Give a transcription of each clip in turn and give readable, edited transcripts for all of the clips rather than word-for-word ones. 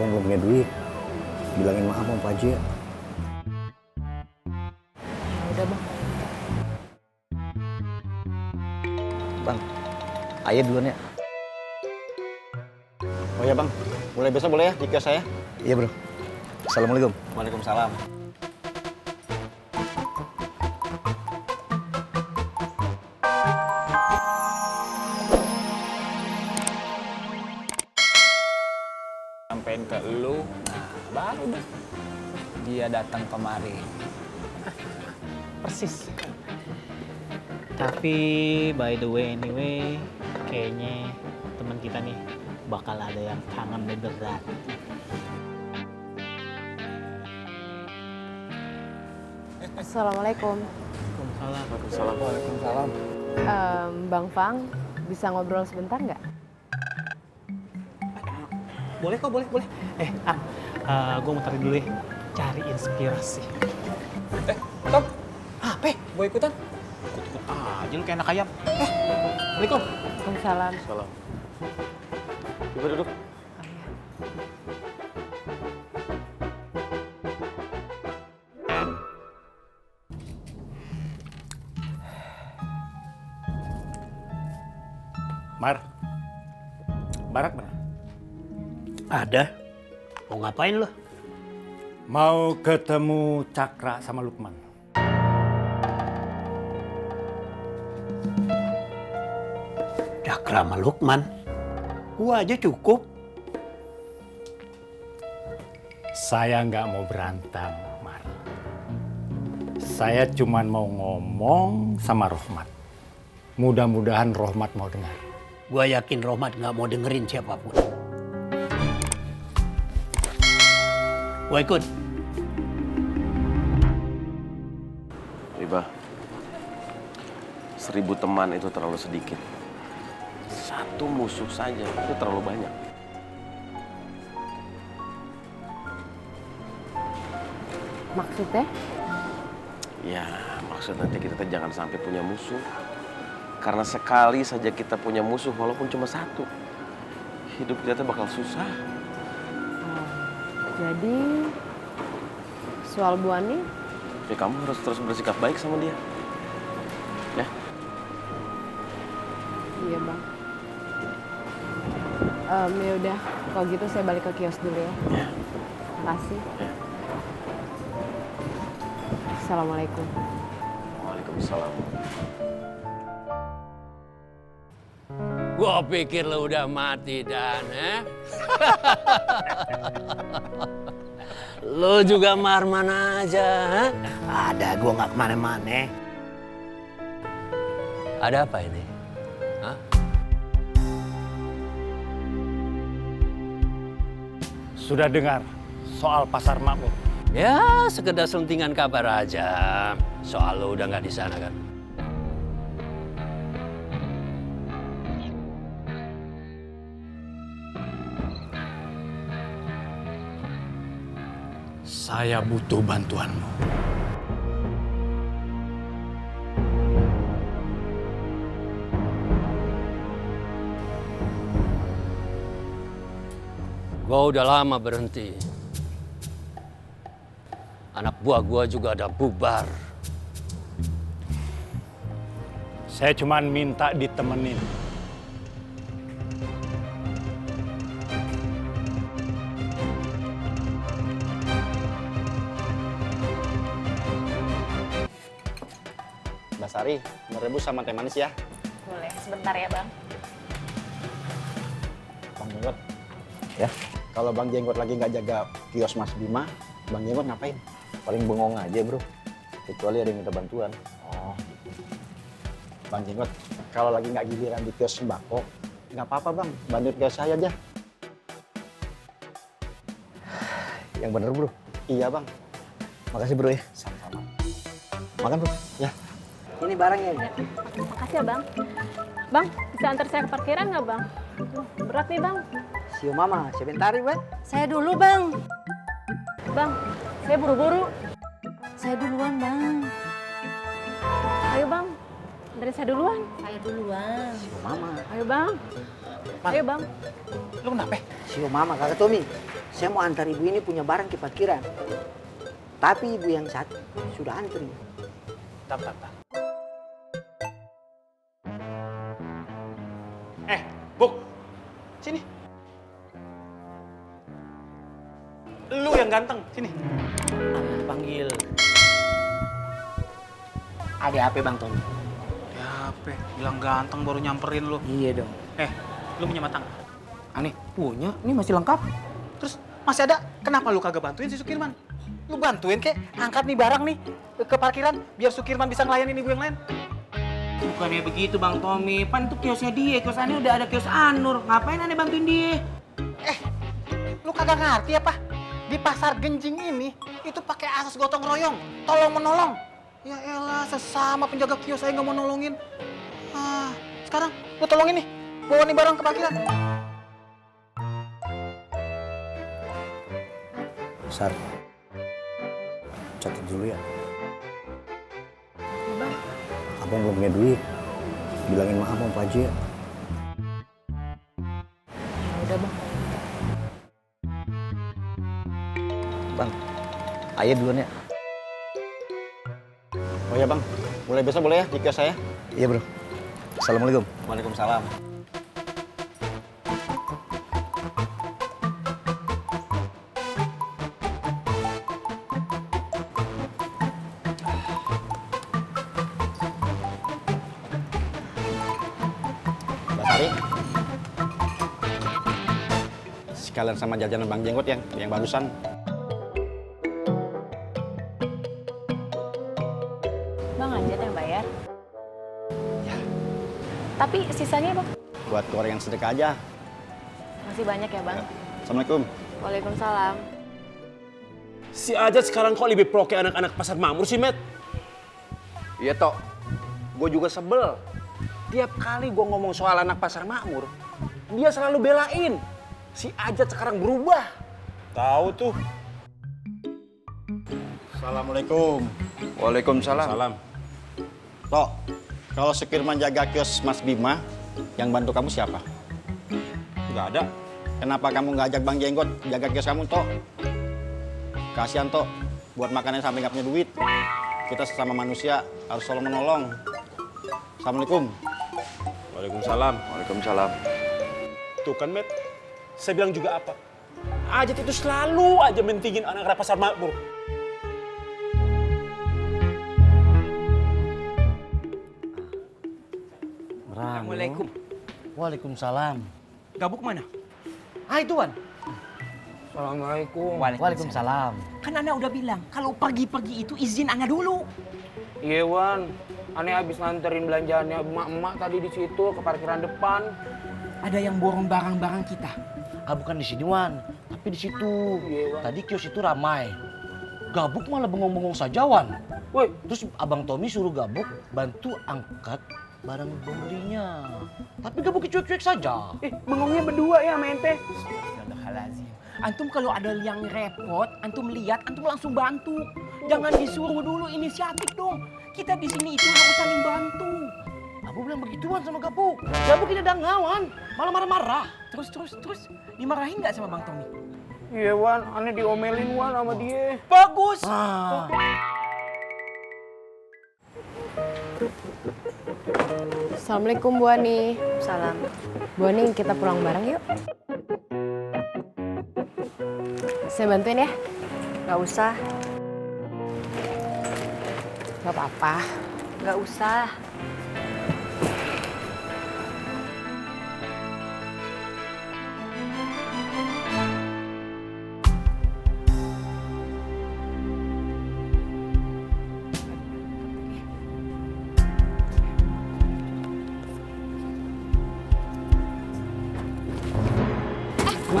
Abang belum punya duit. Bilangin maaf sama Pak Haji ya. Udah bang. Bang, ayah duluan ya. Oh ya bang, mulai besok boleh ya di kios saya? Iya bro. Assalamualaikum. Waalaikumsalam. Sampein ke lu, nah baru deh dia datang kemari. Persis. Tapi by the way anyway, kayaknya teman kita nih bakal ada yang kangen beneran. Assalamualaikum. Waalaikumsalam. Waalaikumsalam. Bang Fang, bisa ngobrol sebentar nggak? Boleh kok, boleh. Gue mau tarik dulu ya, cari inspirasi. Tom, apa? Mau ikutan? Ikut aja lu kayak anak ayam. Assalamualaikum. Waalaikumsalam. Salam. Coba duduk. Oh, iya. Mar, Barak mana? Ada. Mau ngapain lo? Mau ketemu Cakra sama Lukman. Cakra sama Lukman. Gua aja cukup. Saya nggak mau berantem, Mar. Saya cuma mau ngomong sama Rohmat. Mudah-mudahan Rohmat mau dengar. Gua yakin Rohmat nggak mau dengerin siapapun. Gua ikut. Iba, 1000 teman itu terlalu sedikit. Satu musuh saja itu terlalu banyak. Maksudnya? Ya, maksud nanti kita tuh jangan sampai punya musuh. Karena sekali saja kita punya musuh, walaupun cuma satu, hidup kita tuh bakal susah. Jadi, soal Bu Ani, Ya kamu harus terus bersikap baik sama dia. Ya, iya bang. Ya udah, kalau gitu saya balik ke kios dulu ya. Makasih. Assalamualaikum. waalaikumsalam. Gua pikir lo udah mati Dan, Lo juga mana aja, Ada, gua nggak kemana-mana. Ada apa ini? Hah? Sudah dengar soal pasar makmur? Ya, sekedar selentingan kabar aja. Soal lo udah nggak di sana kan? Saya butuh bantuanmu. Gua udah lama berhenti. Anak buah gua juga ada bubar. Saya cuma minta ditemenin. Mbak Sari, merebus sama teh manis ya. Boleh, sebentar ya bang. Bang Jenggot. Ya, kalau Bang Jenggot lagi nggak jaga kios Mas Bima, Bang Jenggot ngapain? Paling bengong aja bro. Kecuali ada yang minta bantuan. Oh, Bang Jenggot, kalau lagi nggak giliran di kios sembako, nggak apa-apa Bang, bantu kios saya aja. Yang bener bro. Iya Bang, Makasih bro ya. sama-sama. Makan bro. Ya, Ini barangnya. Makasih ya bang. Bang, bisa antar saya ke parkiran nggak bang? Berat nih bang. Siu mama, sebentar ya. Saya dulu, Bang. Bang, saya buru-buru. Saya duluan, Bang. Ayo bang. Dari saya duluan. Saya duluan. Sio Mama. Ayo bang. Ayo bang. Lu kenapa? Sio Mama, Kakak Tommy. Saya mau antar ibu ini punya barang ke parkiran. Tapi ibu yang satu sudah antri. Tak. Buk. Sini. Lu yang ganteng, sini. Panggil. Ada apa Bang Tommy? Ya apa? Bilang ganteng baru nyamperin lu. Iya dong. Lu punya matang? Aneh, punya? Ini masih lengkap. Terus masih ada? Kenapa lu kagak bantuin si Sukirman? Lu bantuin kek, angkat nih barang nih ke parkiran biar Sukirman bisa ngelayanin ibu yang lain. Bukannya begitu Bang Tommy, pan itu kiosnya dia, kios Aneh udah ada kios Anur, ngapain Aneh bantuin dia? Lu kagak ngerti apa? Di pasar Genjing ini itu pakai asas gotong royong, tolong menolong. Ya elah, sesama penjaga kios saya nggak mau nolongin. Sekarang lu tolongin nih, bawa nih barang ke parkiran. Sar, catat dulu ya. Abang belum punya duit. Bilangin maaf sama Pak Haji ya. Udah bang. Bang, ayo duluan ya. Oh ya bang, mulai besok boleh ya di kios saya? Iya bro. Assalamualaikum. Waalaikumsalam. Mbak Sari, sekalian sama jajanan Bang Jenggot yang barusan. Bang Anjat yang bayar. Tapi sisanya bang? Buat gorengan sedekah aja. Masih banyak ya bang? Assalamualaikum. Waalaikumsalam. Si Ajat sekarang kok lebih pro kayak anak-anak pasar Makmur sih, Met? Iya, Tok. Gue juga sebel. Tiap kali gue ngomong soal anak pasar Makmur, dia selalu belain. Si Ajat sekarang berubah. Tahu tuh. Assalamualaikum. Waalaikumsalam. Salam. Tok, kalau Sukirman jaga kios Mas Bima, yang bantu kamu siapa? Nggak ada. Kenapa kamu nggak ajak Bang Jenggot jaga kios kamu, Tok? Kasihan, Tok. Buat makanan sampai nggak punya duit. Kita sesama manusia harus tolong menolong. Assalamualaikum. Waalaikumsalam. Waalaikumsalam. Tuh kan, Met. Saya bilang juga apa? Ajat itu selalu aja mentingin anak-anak pasar Makmur. Assalamualaikum. Waalaikumsalam. Gabuk mana? Hai Tuan. Assalamualaikum. Waalaikumsalam. Kan Ana udah bilang, kalau pergi-pergi itu izin Ana dulu. Iya Wan, Aneh habis nganterin belanjaannya emak-emak tadi di situ ke parkiran depan. Ada yang borong barang-barang kita. Bukan di sini Wan, tapi di situ. Iya, Wan. Tadi kios itu ramai. Gabuk malah bengong-bengong saja Wan. Woi, Terus Abang Tommy suruh Gabuk bantu angkat barang pembelinya. Tapi Gabuk cuek-cuek saja. bengongnya berdua ya sama ente. Astagfirullahaladzim. Antum kalau ada yang repot, antum lihat, antum langsung bantu. Jangan disuruh dulu, inisiatif dong. Kita di sini itu harus saling bantu. Aku bilang begituan sama Gabuk. Gabuk ini ada ngawan, malah marah-marah. Terus, dimarahin nggak sama Bang Tommy? Iya Wan, Aneh diomelin Wan sama dia. Bagus! Assalamualaikum Bu Ani. Salam. Bu Ani, kita pulang bareng yuk. Saya bantuin ya? Nggak usah. Nggak apa-apa. Nggak usah.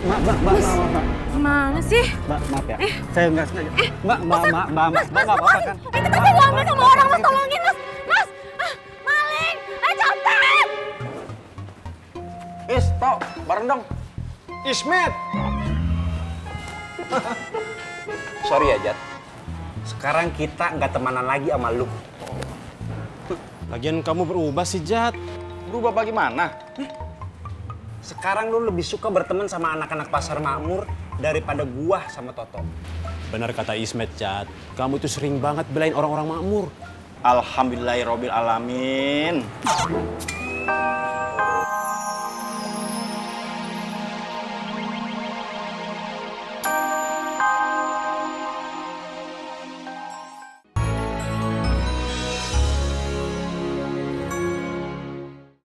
Mbak. Gimana sih? Mbak, maaf ya. Saya nggak sengaja. Mbak, nggak apa-apa kan? Itu kan saya diambil sama orang, Mas. Tolongin, Mas. Mas! Maling! Copet! Is, Tok, bareng dong. Ismet. Sorry ya Jat, sekarang kita nggak temanan lagi sama lu. Lagian kamu berubah sih, Jat. Berubah bagaimana? Sekarang lu lebih suka berteman sama anak-anak pasar makmur daripada gua sama Toto. Benar kata Ismet, Jat. Kamu itu sering banget belain orang-orang makmur. Alhamdulillahirobbil alamin.